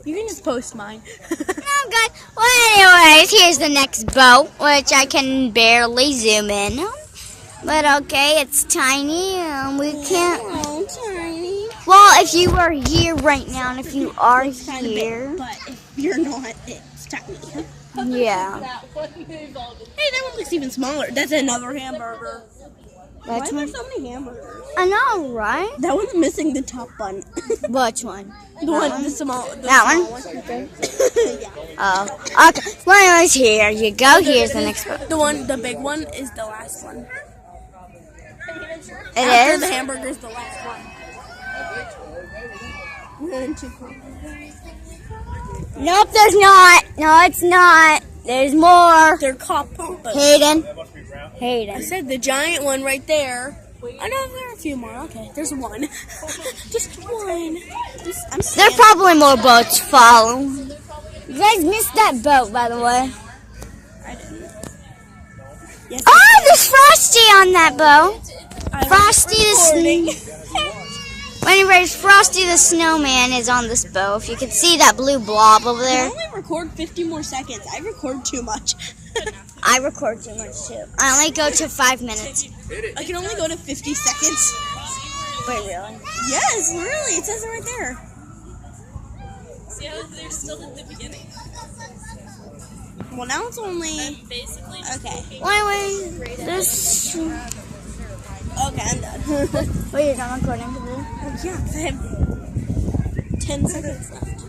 You can just post mine. Oh, God. Well, anyways, here's the next boat, which I can barely zoom in on. But okay, it's tiny, and we can't. Oh, tiny. Well, if you are here right now, and if you are here, Big, but if you're not, it's tiny. yeah. Hey, that one looks even smaller. That's another hamburger. Why Which are there one? so many hamburgers? I know, right? That one's missing the top bun. Which one? The one, the small. The That small one? Okay. Yeah. Oh, okay. Well, anyways, here you go. Here's the next boat. The big one is the last one. It After is? the hamburger is the last one. Nope, there's not. No, it's not. There's more. They're called pampas. Hayden. I Hayden. said the giant one right there. I know there are a few more. Okay, there's one. Just one. I'm There scared. are probably more boats follow. You guys missed that boat, by the way. I didn't. Yes, Oh, there's Frosty on that boat. I Frosty was recording. Anyways, Frosty the Snowman is on this boat. If you can see that blue blob over I there. only record 50 more seconds. I record too much. I record too much too. I only go to 5 minutes. I can only go to 50 seconds. Wait, really? Yes, really. It says it right there. See how they're still at the beginning? Well, now it's only. Basically, Okay. Wait. This. Okay, I'm done. Wait, you're not recording? Yeah, 'cause I have 10 seconds left.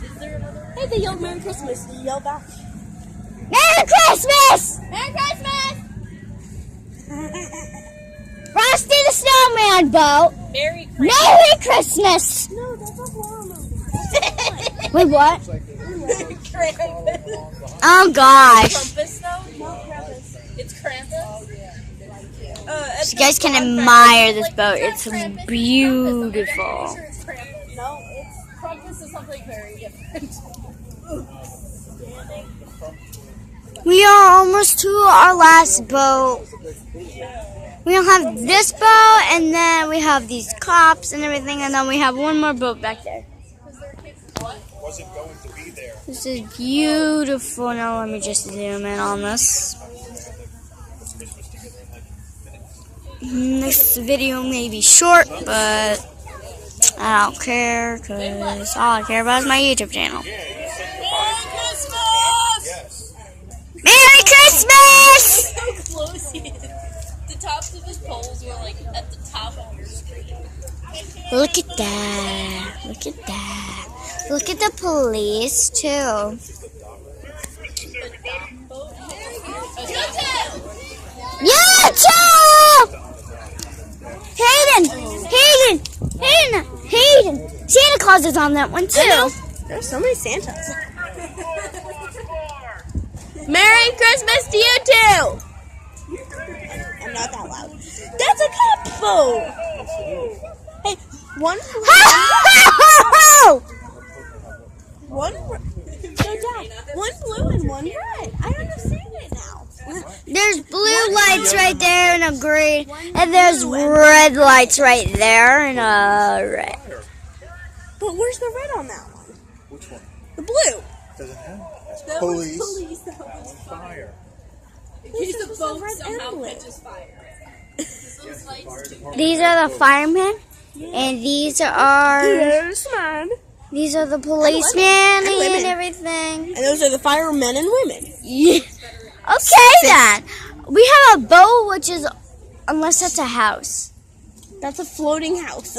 is there another one? Hey, they yelled Merry Christmas. You yell back. Merry Christmas! Merry Christmas! Frosty the Snowman boat. Merry Christmas! Merry Christmas! No, that's a horror movie. Wait, what? Krampus. Oh gosh. Krampus, though? No, Krampus. It's Krampus? You guys can admire this boat. It's beautiful. Sure it's Krampus. No, it's Krampus is something very different. We are almost to our last boat. We don't have this boat, and then we have these cops and everything, and then we have one more boat back there. Wasn't going to be there. This is beautiful. Now let me just zoom in on this. This video may be short, but I don't care, because all I care about is my YouTube channel. Merry Christmas! Yes. Merry Christmas! Look how close he is. The tops of his poles were like at the top of your screen. Look at that. Look at that. Look at the police, too. Yeah, too! Hayden! Santa Claus is on that one, too. There's so many Santas. Merry Christmas to you too! I'm not that loud. That's a cop boat! Hey, one blue and one red. I understand it now. There's blue lights right there and a green, and there's red lights right there and a red. But where's the red on that one? Which one? The blue. Doesn't have. That's That police. was police. That was Fire. in This case the is boat red somehow and blue. catches fire. Those lights do. These are the firemen, and these are the policemen And and women. everything. And those are the firemen and women. Yeah. Okay then. We have a boat, which is, unless that's a house. That's a floating house.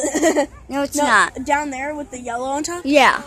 No, it's not. Down there with the yellow on top. Yeah.